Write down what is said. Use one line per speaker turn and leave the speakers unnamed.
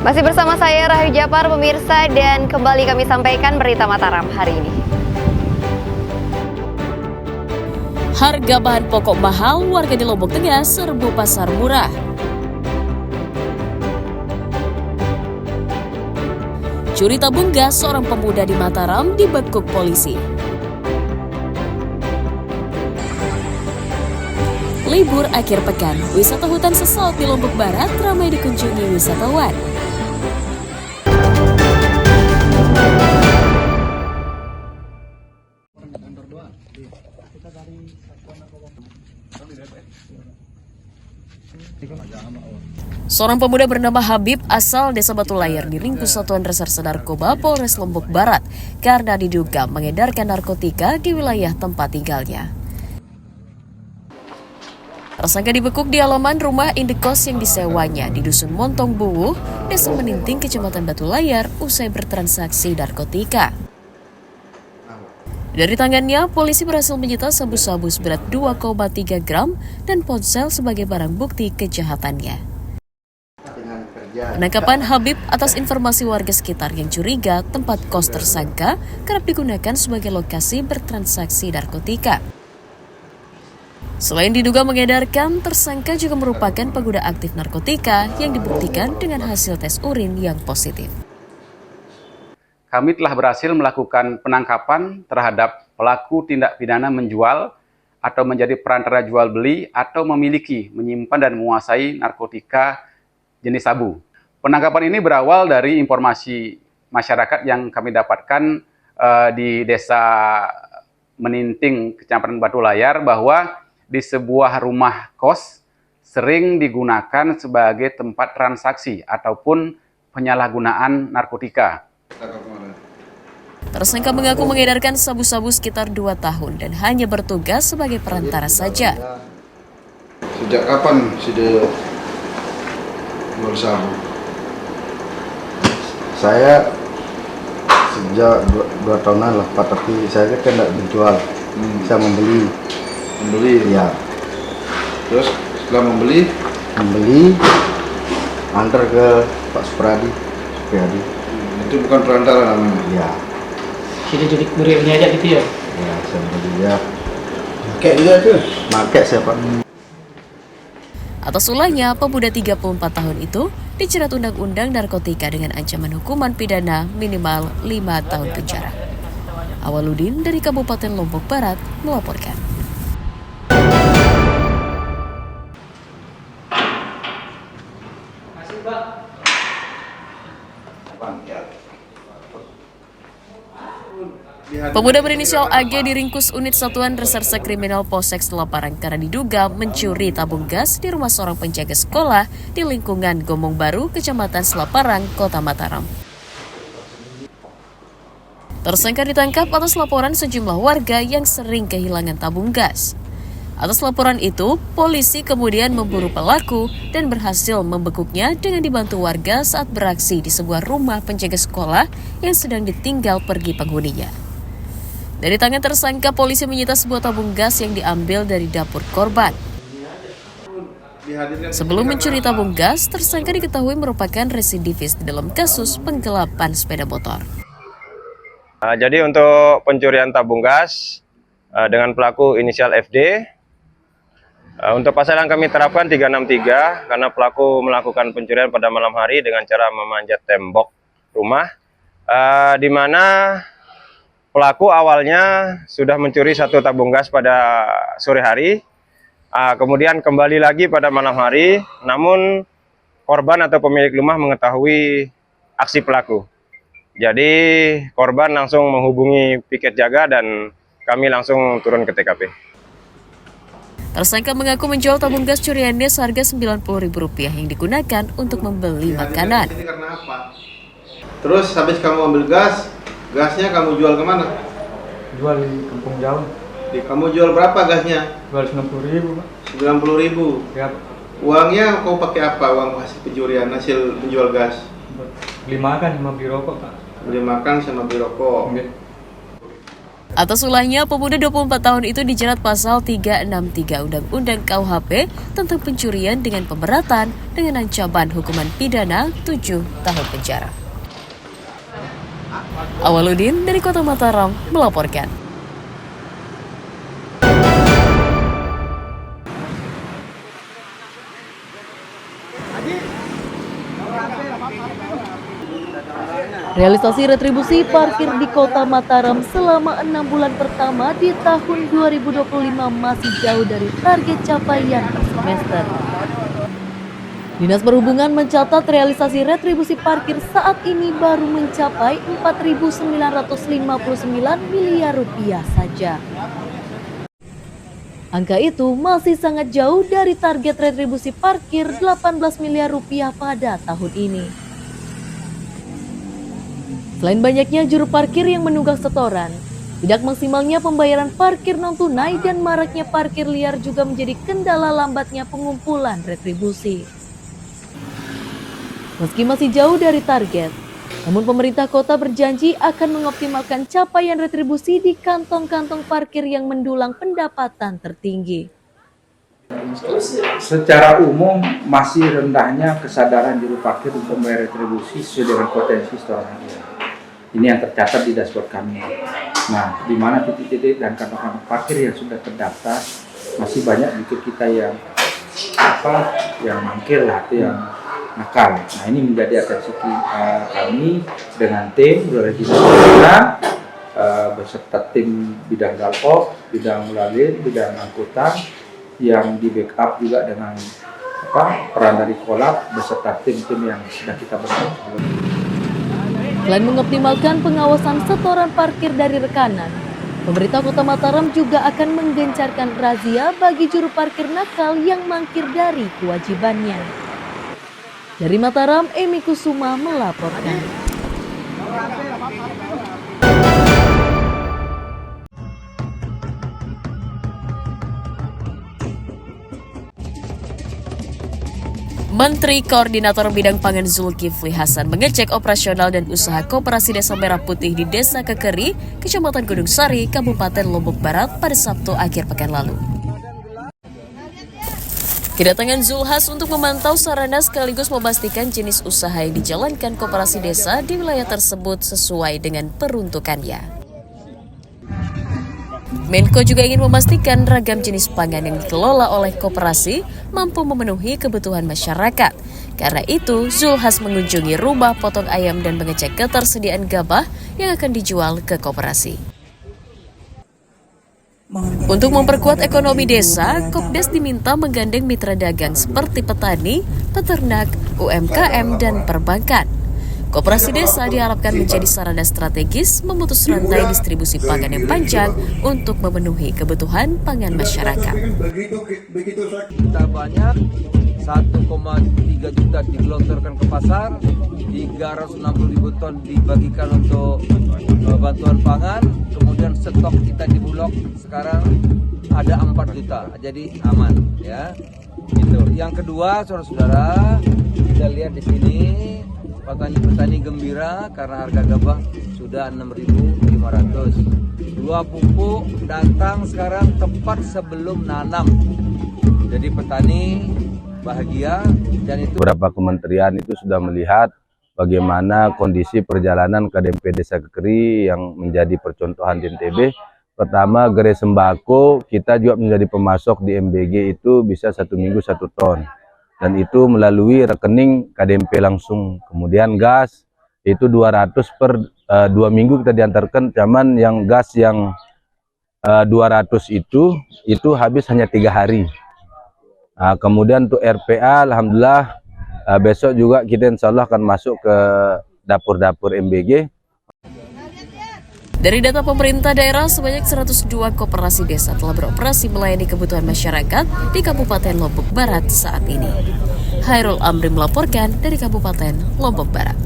Masih bersama saya Rahayu Japar pemirsa, dan kembali kami sampaikan berita Mataram hari ini.
Harga bahan pokok mahal, warga di Lombok Tengah serbu pasar murah. Curi tabung gas seorang pemuda di Mataram dibekuk polisi. Libur akhir pekan, wisata hutan Sesot di Lombok Barat ramai dikunjungi wisatawan. Seorang pemuda bernama Habib asal Desa Batu Layar diringkus Satuan Reserse Narkoba Polres Lombok Barat karena diduga mengedarkan narkotika di wilayah tempat tinggalnya. Tersangka dibekuk di halaman rumah indekos yang disewanya di Dusun Montong Buwu, Desa Meninting, Kecamatan Batu Layar, usai bertransaksi narkotika. Dari tangannya, polisi berhasil menyita sabu-sabu seberat 2,3 gram dan ponsel sebagai barang bukti kejahatannya. Penangkapan Habib atas informasi warga sekitar yang curiga tempat kos tersangka kerap digunakan sebagai lokasi bertransaksi narkotika. Selain diduga mengedarkan, tersangka juga merupakan pengguna aktif narkotika yang dibuktikan dengan hasil tes urin yang positif.
Kami telah berhasil melakukan penangkapan terhadap pelaku tindak pidana menjual atau menjadi perantara jual beli atau memiliki, menyimpan dan menguasai narkotika jenis sabu. Penangkapan ini berawal dari informasi masyarakat yang kami dapatkan di Desa Meninting, Kecamatan Batu Layar, bahwa di sebuah rumah kos sering digunakan sebagai tempat transaksi ataupun penyalahgunaan narkotika.
Tersangka mengaku mengedarkan sabu-sabu sekitar 2 tahun dan hanya bertugas sebagai perantara saja.
Sejak kapan sudah jual sabu? Saya sejak 2 tahunan lah, Pak, tapi saya kan tidak menjual, saya membeli. Membeli? Ya. Terus setelah membeli, antar ke Pak Supriyadi. Itu bukan perantara namanya? Ya.
Jadi beri aja gitu ya?
Ya, saya beli ya. Pakai juga tuh? Pakai saya, Pak.
Atas ulahnya, pemuda 34 tahun itu dijerat Undang-Undang Narkotika dengan ancaman hukuman pidana minimal 5 tahun penjara. Awaludin dari Kabupaten Lombok Barat melaporkan. Pemuda berinisial AG diringkus unit Satuan Reserse Kriminal Polsek Selaparang karena diduga mencuri tabung gas di rumah seorang penjaga sekolah di lingkungan Gomong Baru, Kecamatan Selaparang, Kota Mataram. Tersangka ditangkap atas laporan sejumlah warga yang sering kehilangan tabung gas. Atas laporan itu, polisi kemudian memburu pelaku dan berhasil membekuknya dengan dibantu warga saat beraksi di sebuah rumah penjaga sekolah yang sedang ditinggal pergi penghuninya. Dari tangan tersangka, polisi menyita sebuah tabung gas yang diambil dari dapur korban. Sebelum mencuri tabung gas, tersangka diketahui merupakan residivis di dalam kasus penggelapan sepeda motor.
Jadi untuk pencurian tabung gas dengan pelaku inisial FD, untuk pasal yang kami terapkan 363 karena pelaku melakukan pencurian pada malam hari dengan cara memanjat tembok rumah, di mana pelaku awalnya sudah mencuri 1 tabung gas pada sore hari, kemudian kembali lagi pada malam hari, namun korban atau pemilik rumah mengetahui aksi pelaku. Jadi korban langsung menghubungi piket jaga dan kami langsung turun ke TKP.
Tersangka mengaku menjual tabung gas curiannya seharga Rp90.000 yang digunakan untuk membeli makanan.
Ini karena apa? Terus habis kamu ambil gas, gasnya kamu jual kemana?
Jual di Kampung Jauh.
Kamu jual berapa gasnya?
Jual 90.000, Pak.
90.000.
Ya,
Uangnya kau pakai apa? Uang hasil pencurian, hasil menjual gas?
buat beli makan sama beli rokok, Pak.
Beli makan sama beli rokok.
Oke.
Atas ulahnya, pemuda 24 tahun itu dijerat pasal 363 Undang-Undang KUHP tentang pencurian dengan pemberatan dengan ancaman hukuman pidana 7 tahun penjara. Awaludin dari Kota Mataram melaporkan.
Realisasi retribusi parkir di Kota Mataram selama 6 bulan pertama di tahun 2025 masih jauh dari target capaian per semester. Dinas Perhubungan mencatat realisasi retribusi parkir saat ini baru mencapai 4.959 miliar rupiah saja. Angka itu masih sangat jauh dari target retribusi parkir 18 miliar rupiah pada tahun ini. Selain banyaknya juru parkir yang menunggak setoran, tidak maksimalnya pembayaran parkir non-tunai dan maraknya parkir liar juga menjadi kendala lambatnya pengumpulan retribusi. Meski masih jauh dari target, namun pemerintah kota berjanji akan mengoptimalkan capaian retribusi di kantong-kantong parkir yang mendulang pendapatan tertinggi.
Secara umum masih rendahnya kesadaran juru parkir untuk membayar retribusi sesuai dengan potensi setoran. Ini yang tercatat di dashboard kami. Nah, di mana titik-titik dan kantong-kantong parkir yang sudah terdaftar masih banyak untuk kita yang mangkir lah, itu yang nakal. Nah, ini menjadi atensi kami dengan tim beserta tim bidang galpok, bidang lalin, bidang angkutan yang di backup juga dengan peran dari Kolab beserta tim-tim yang sudah kita bentuk.
Selain mengoptimalkan pengawasan setoran parkir dari rekanan, pemerintah Kota Mataram juga akan menggencarkan razia bagi juru parkir nakal yang mangkir dari kewajibannya. Dari Mataram, Emi Kusuma melaporkan.
Menteri Koordinator Bidang Pangan Zulkifli Hasan mengecek operasional dan usaha Koperasi Desa Merah Putih di Desa Kekeri, Kecamatan Gunung Sari, Kabupaten Lombok Barat pada Sabtu akhir pekan lalu. Kedatangan Zulhas untuk memantau sarana sekaligus memastikan jenis usaha yang dijalankan Koperasi Desa di wilayah tersebut sesuai dengan peruntukannya. Menko juga ingin memastikan ragam jenis pangan yang dikelola oleh koperasi mampu memenuhi kebutuhan masyarakat. Karena itu, Zulhas mengunjungi rumah potong ayam dan mengecek ketersediaan gabah yang akan dijual ke koperasi. Untuk memperkuat ekonomi desa, Kopdes diminta menggandeng mitra dagang seperti petani, peternak, UMKM, dan perbankan. Koperasi desa diharapkan menjadi sarana strategis memutus rantai distribusi pangan yang panjang untuk memenuhi kebutuhan pangan masyarakat.
Kita banyak, 1,3 juta digelontorkan ke pasar, 360.000 ton dibagikan untuk bantuan pangan, kemudian stok kita di Bulog sekarang ada 4 juta, jadi aman ya. Gitu. Yang kedua, saudara-saudara, kita lihat di sini petani gembira karena harga gabah sudah 6.500. 2 pupuk datang sekarang tepat sebelum nanam. Jadi petani bahagia dan itu
beberapa kementerian itu sudah melihat bagaimana kondisi perjalanan KDMP Desa Kekeri yang menjadi percontohan di NTB. Pertama, gerai sembako kita juga menjadi pemasok di MBG itu bisa 1 minggu 1 ton. Dan itu melalui rekening KDMP langsung. Kemudian gas itu 200 per 2 minggu kita diantarkan. Cuman yang gas yang 200 itu habis hanya 3 hari. Kemudian untuk RPA, alhamdulillah besok juga kita insya Allah akan masuk ke dapur-dapur MBG.
Dari data pemerintah daerah, sebanyak 102 koperasi desa telah beroperasi melayani kebutuhan masyarakat di Kabupaten Lombok Barat saat ini. Hairul Amri melaporkan dari Kabupaten Lombok Barat.